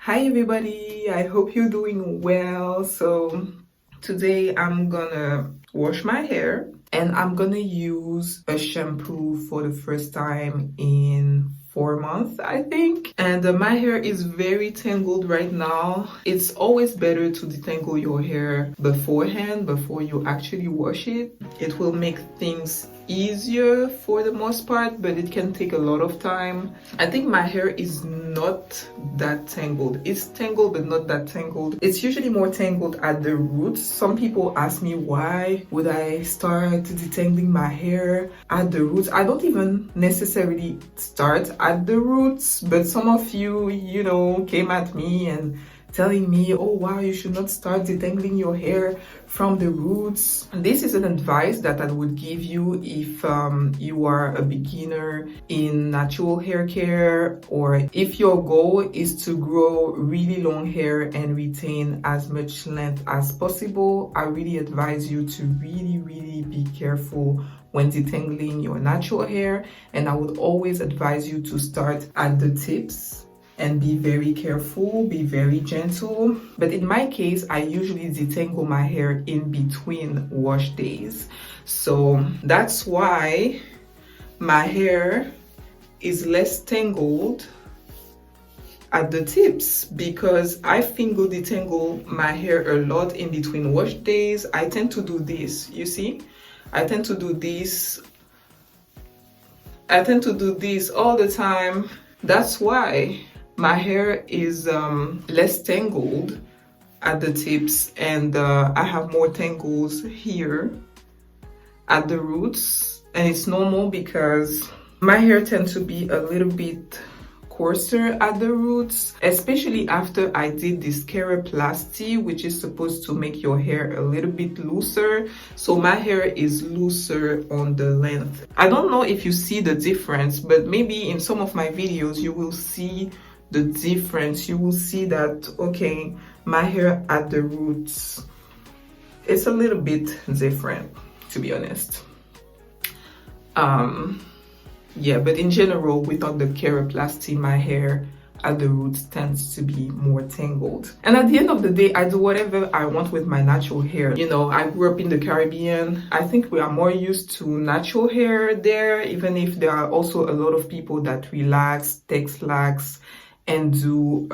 Hi everybody, I hope you're doing well. So today I'm gonna wash my hair and I'm gonna use a shampoo for the first time in 4 months, I think. And my hair is very tangled right now. It's always better to detangle your hair beforehand, before you actually wash it. It will make things easier for the most part, but it can take a lot of time. I think my hair is not that tangled. It's tangled but not that tangled. It's usually more tangled at the roots. Some people ask me, why would I start detangling my hair at the roots? I don't even necessarily start at the roots, but some of you came at me and telling me, oh wow, you should not start detangling your hair from the roots. This is an advice that I would give you if you are a beginner in natural hair care, or if your goal is to grow really long hair and retain as much length as possible. I really advise you to really be careful when detangling your natural hair, and I would always advise you to start at the tips and be very careful, be very gentle. But in my case, I usually detangle my hair in between wash days. So that's why my hair is less tangled at the tips, because I finger detangle my hair a lot in between wash days. I tend to do this, you see? I tend to do this all the time. That's why my hair is less tangled at the tips, and I have more tangles here at the roots. And it's normal because my hair tends to be a little bit coarser at the roots, especially after I did this keroplasty, which is supposed to make your hair a little bit looser. So my hair is looser on the length. I don't know if you see the difference, but maybe in some of my videos you will see the difference. You will see that, okay, my hair at the roots, it's a little bit different, to be honest. Yeah, but in general, without the keroplasty, my hair at the roots tends to be more tangled. And at the end of the day, I do whatever I want with my natural hair. You know, I grew up in the Caribbean. I think we are more used to natural hair there, even if there are also a lot of people that relax, texlax, and do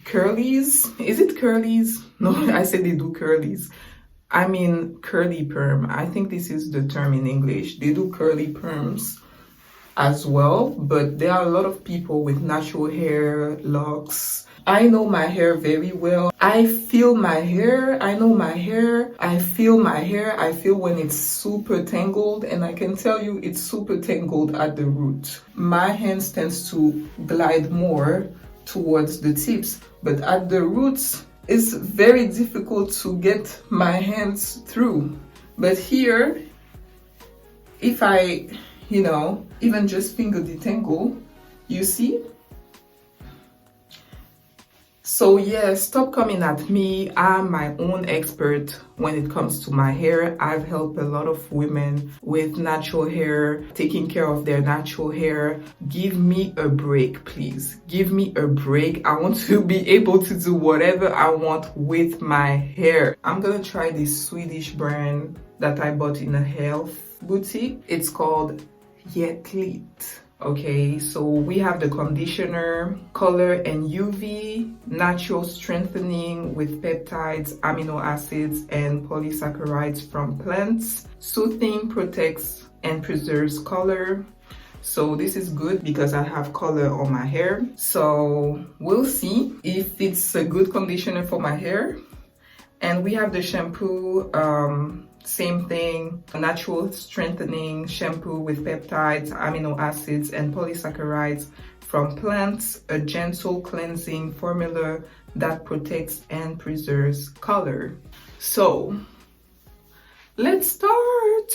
curlies. Is it curlies? No, I said they do curlies. I mean curly perm. I think this is the term in English. They do curly perms as well, but there are a lot of people with natural hair, locks. I know my hair very well. I feel my hair. I know my hair. I feel my hair. I feel when it's super tangled, and I can tell you it's super tangled at the root. My hands tends to glide more towards the tips, but at the roots it's very difficult to get my hands through. But here, if I even just finger detangle, you see? So yeah, stop coming at me. I'm my own expert when it comes to my hair. I've helped a lot of women with natural hair, taking care of their natural hair. Give me a break, please. Give me a break. I want to be able to do whatever I want with my hair. I'm gonna try this Swedish brand that I bought in a health boutique. It's called Yetlit. Okay, so we have the conditioner, color and UV, natural strengthening with peptides, amino acids, and polysaccharides from plants. Soothing, protects, and preserves color. So this is good because I have color on my hair. So we'll see if it's a good conditioner for my hair. And we have the shampoo, same thing, a natural strengthening shampoo with peptides, amino acids, and polysaccharides from plants, a gentle cleansing formula that protects and preserves color. So let's start.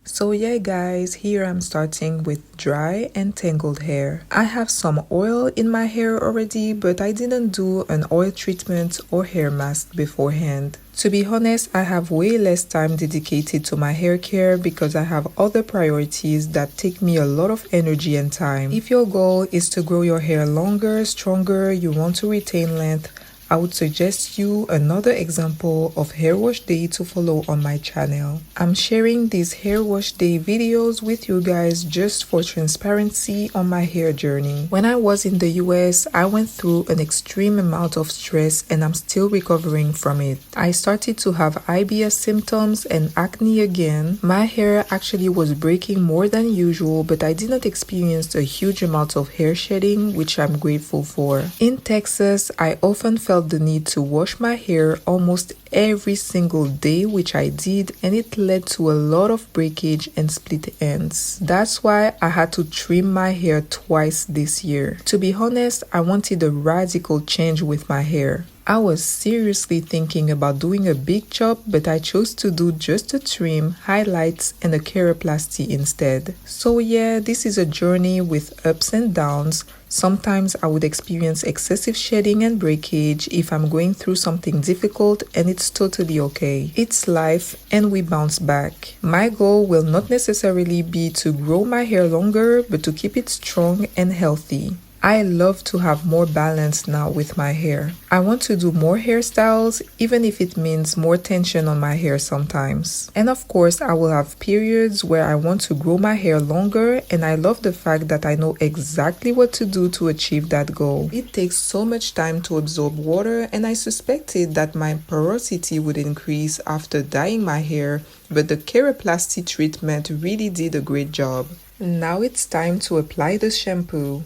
So yeah guys, here I'm starting with dry and tangled hair. I have some oil in my hair already, but I didn't do an oil treatment or hair mask beforehand. To be honest, I have way less time dedicated to my hair care because I have other priorities that take me a lot of energy and time. If your goal is to grow your hair longer, stronger, you want to retain length, I would suggest you another example of hair wash day to follow on my channel. I'm sharing these hair wash day videos with you guys just for transparency on my hair journey. When I was in the US, I went through an extreme amount of stress and I'm still recovering from it. I started to have IBS symptoms and acne again. My hair actually was breaking more than usual, but I did not experience a huge amount of hair shedding, which I'm grateful for. In Texas, I often felt the need to wash my hair almost every single day, which I did, and it led to a lot of breakage and split ends. That's why I had to trim my hair twice this year. To be honest, I wanted a radical change with my hair. I was seriously thinking about doing a big chop, but I chose to do just a trim, highlights, and a keroplasty instead. So yeah, this is a journey with ups and downs. Sometimes I would experience excessive shedding and breakage if I'm going through something difficult, and it's totally okay. It's life and we bounce back. My goal will not necessarily be to grow my hair longer, but to keep it strong and healthy. I love to have more balance now with my hair. I want to do more hairstyles, even if it means more tension on my hair sometimes. And of course, I will have periods where I want to grow my hair longer, and I love the fact that I know exactly what to do to achieve that goal. It takes so much time to absorb water, and I suspected that my porosity would increase after dyeing my hair, but the keroplasty treatment really did a great job. Now it's time to apply the shampoo.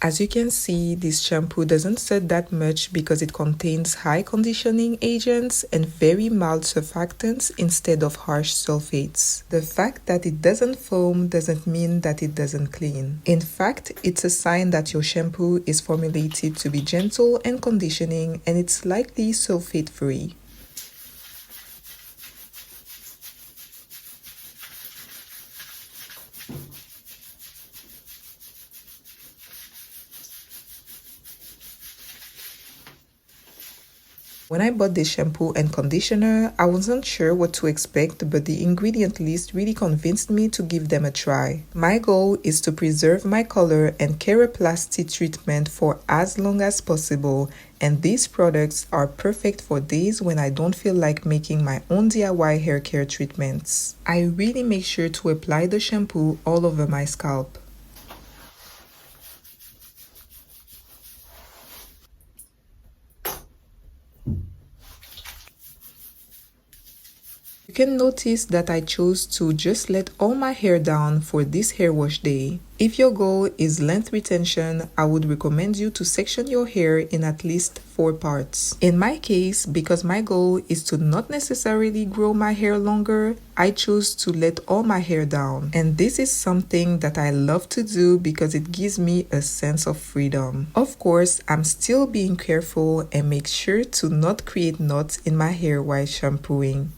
As you can see, this shampoo doesn't set that much because it contains high conditioning agents and very mild surfactants instead of harsh sulfates. The fact that it doesn't foam doesn't mean that it doesn't clean. In fact, it's a sign that your shampoo is formulated to be gentle and conditioning, and it's likely sulfate-free. When I bought this shampoo and conditioner, I wasn't sure what to expect, but the ingredient list really convinced me to give them a try. My goal is to preserve my color and keroplasty treatment for as long as possible, and these products are perfect for days when I don't feel like making my own DIY hair care treatments. I really make sure to apply the shampoo all over my scalp. You can notice that I chose to just let all my hair down for this hair wash day. If your goal is length retention, I would recommend you to section your hair in at least 4 parts. In my case, because my goal is to not necessarily grow my hair longer, I chose to let all my hair down. And this is something that I love to do because it gives me a sense of freedom. Of course, I'm still being careful and make sure to not create knots in my hair while shampooing.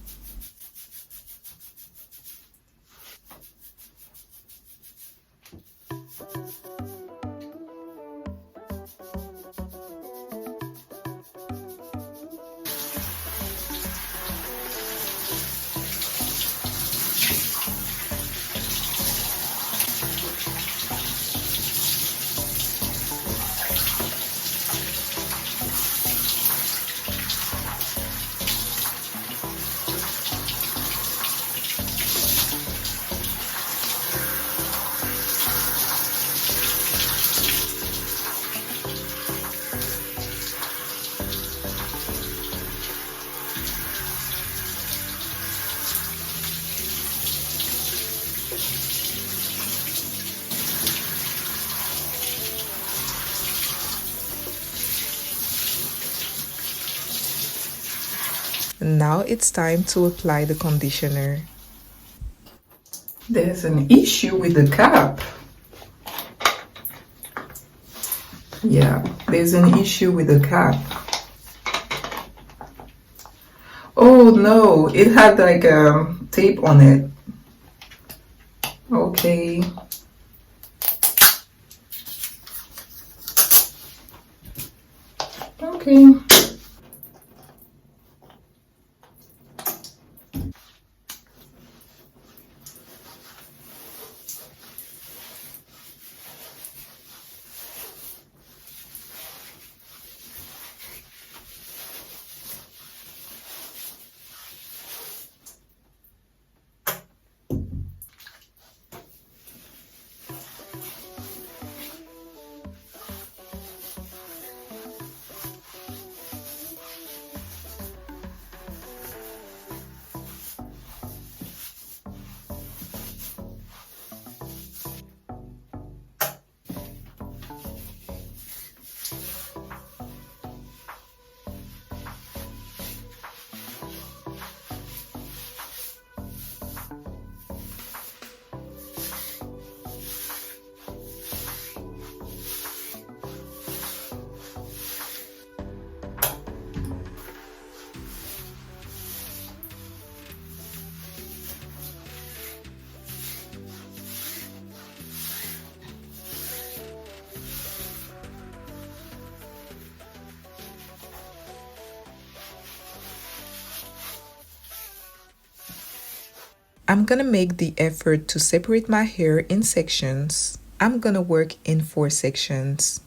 Now it's time to apply the conditioner. There's an issue with the cap. Yeah, there's an issue with the cap. Oh no, it had like tape on it. Okay. Okay. I'm gonna make the effort to separate my hair in sections. I'm gonna work in 4 sections.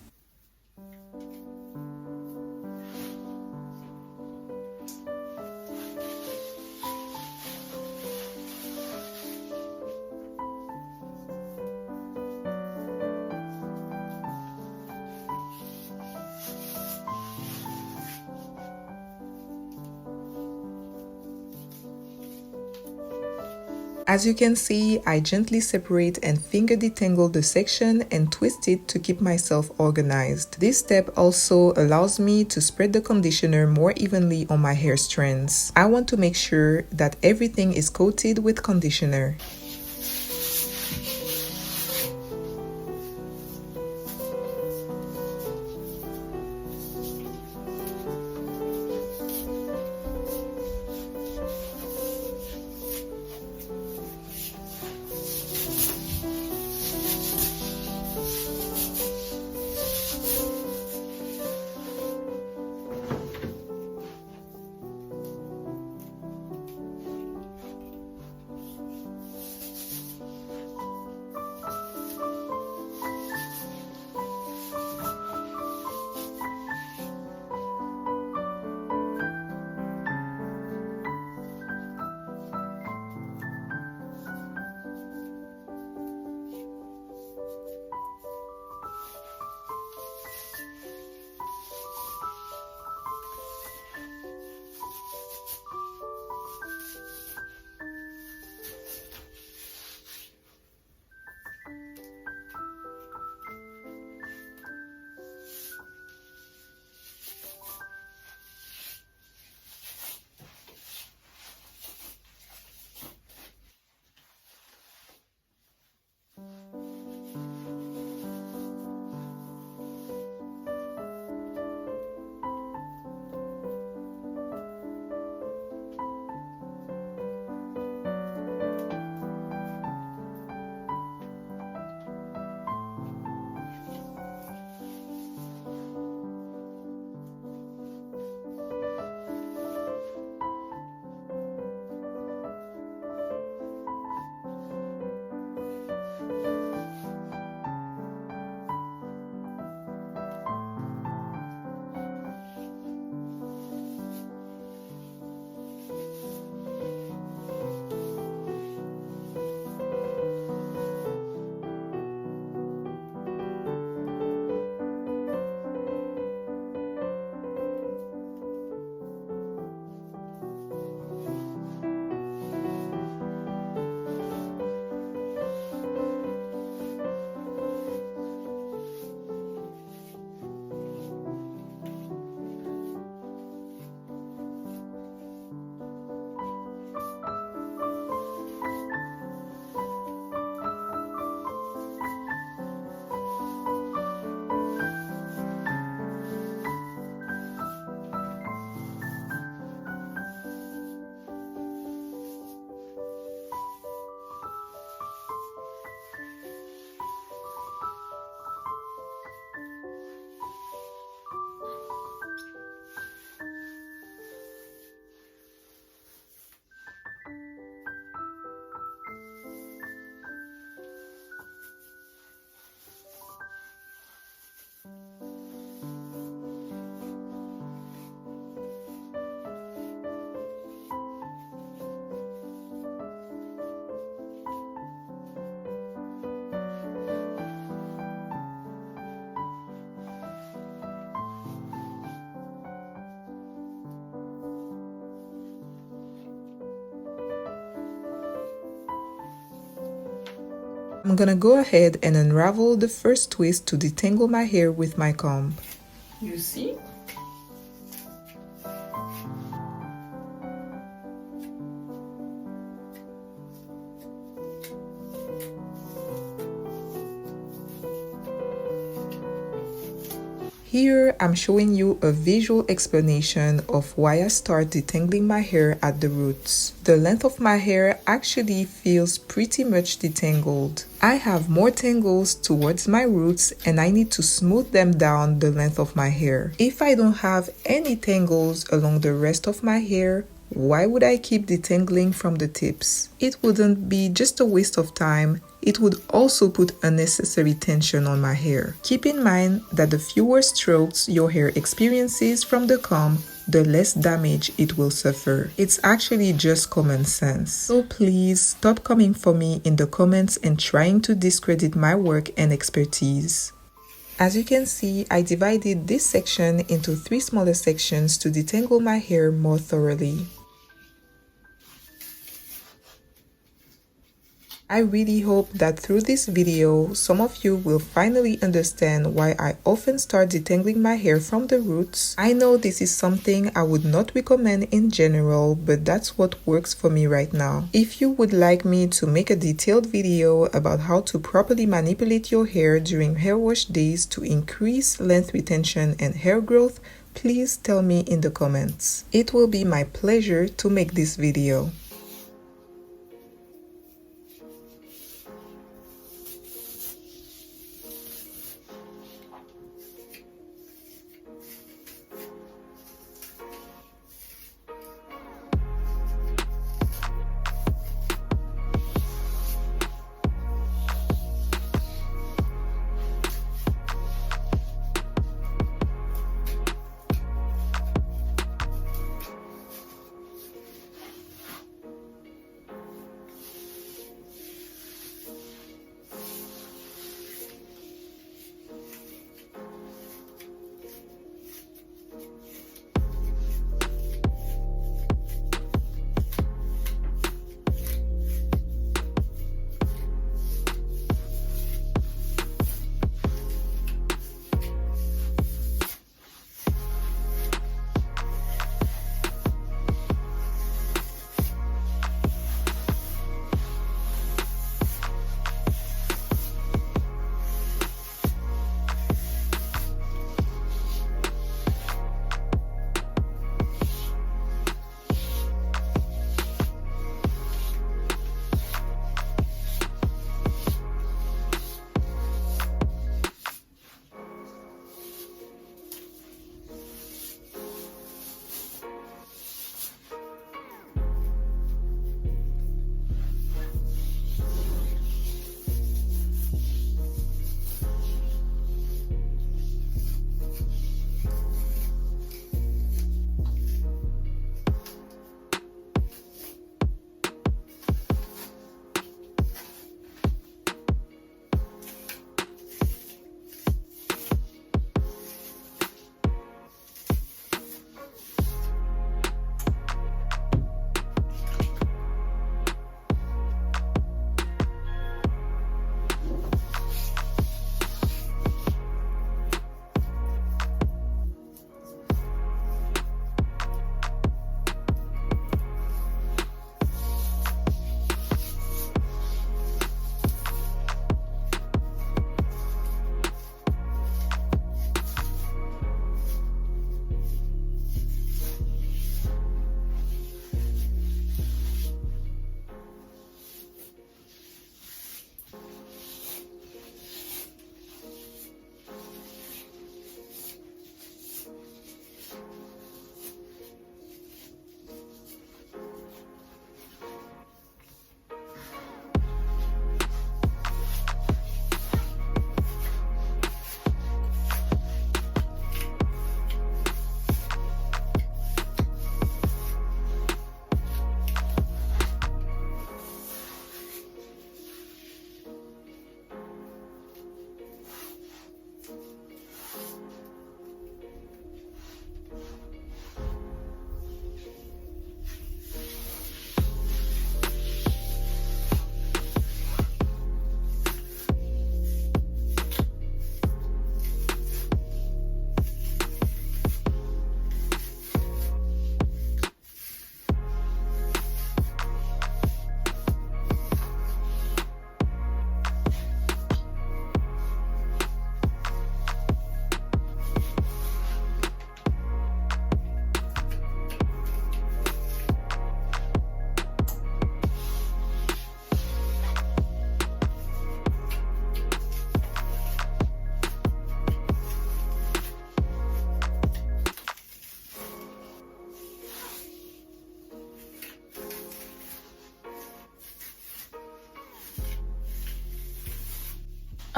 As you can see, I gently separate and finger detangle the section and twist it to keep myself organized. This step also allows me to spread the conditioner more evenly on my hair strands. I want to make sure that everything is coated with conditioner. I'm gonna go ahead and unravel the first twist to detangle my hair with my comb. You see? Here, I'm showing you a visual explanation of why I start detangling my hair at the roots. The length of my hair actually feels pretty much detangled. I have more tangles towards my roots and I need to smooth them down the length of my hair. If I don't have any tangles along the rest of my hair, why would I keep detangling from the tips? It wouldn't be just a waste of time, it would also put unnecessary tension on my hair. Keep in mind that the fewer strokes your hair experiences from the comb, the less damage it will suffer. It's actually just common sense. So please stop coming for me in the comments and trying to discredit my work and expertise. As you can see, I divided this section into 3 smaller sections to detangle my hair more thoroughly. I really hope that through this video, some of you will finally understand why I often start detangling my hair from the roots. I know this is something I would not recommend in general, but that's what works for me right now. If you would like me to make a detailed video about how to properly manipulate your hair during hair wash days to increase length retention and hair growth, please tell me in the comments. It will be my pleasure to make this video.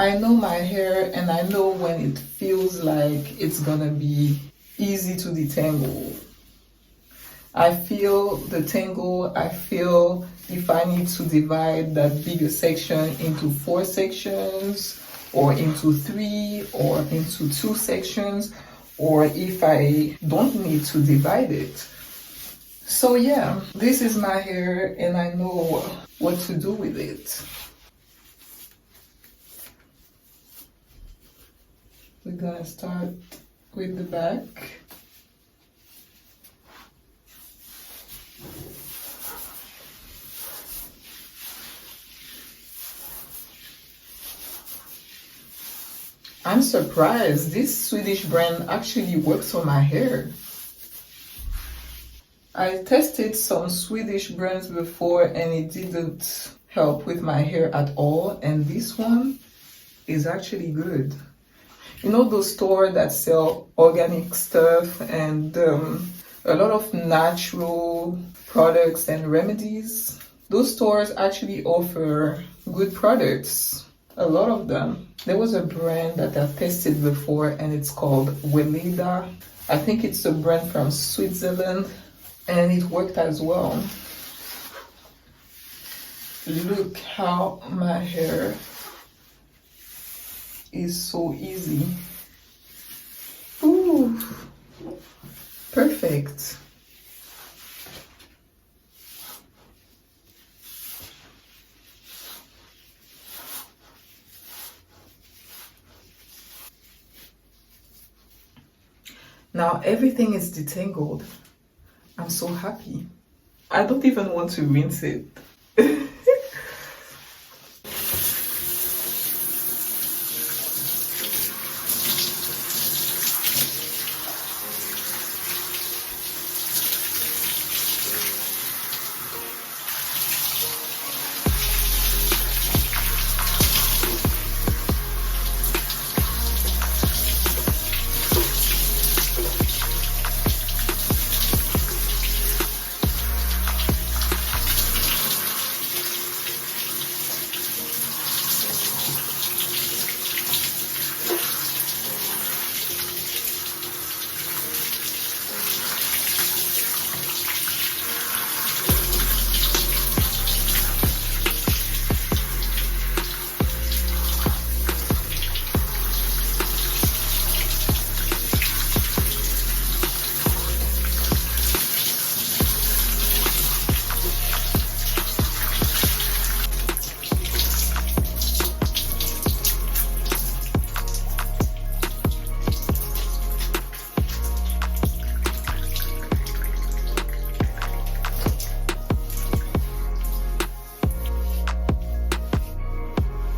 I know my hair and I know when it feels like it's gonna be easy to detangle. I feel the tangle, I feel if I need to divide that bigger section into 4 sections or into 3 or into 2 sections, or if I don't need to divide it. So yeah, this is my hair and I know what to do with it. We're gonna start with the back. I'm surprised this Swedish brand actually works on my hair. I tested some Swedish brands before and it didn't help with my hair at all, and this one is actually good. You know those stores that sell organic stuff and a lot of natural products and remedies? Those stores actually offer good products, a lot of them. There was a brand that I've tested before and it's called Weleda. I think it's a brand from Switzerland and it worked as well. Look how my hair is so easy. Ooh, perfect. Now everything is detangled. I'm so happy. I don't even want to rinse it.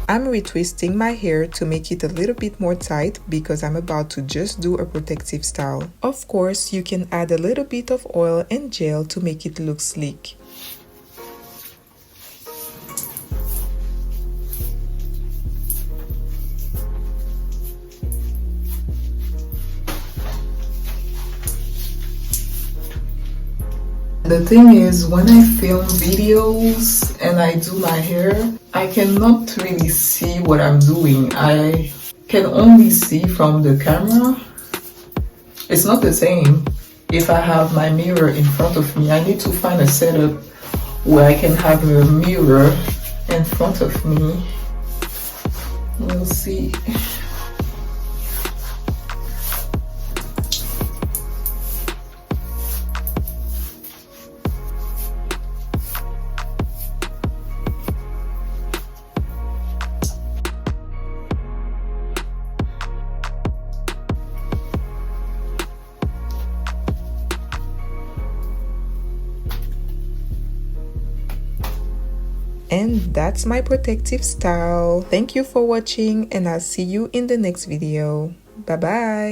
I'm retwisting my hair to make it a little bit more tight because I'm about to just do a protective style. Of course, you can add a little bit of oil and gel to make it look sleek. The thing is, when I film videos and I do my hair, I cannot really see what I'm doing. I can only see from the camera. It's not the same if I have my mirror in front of me. I need to find a setup where I can have a mirror in front of me. We'll see. And that's my protective style. Thank you for watching and I'll see you in the next video. Bye bye.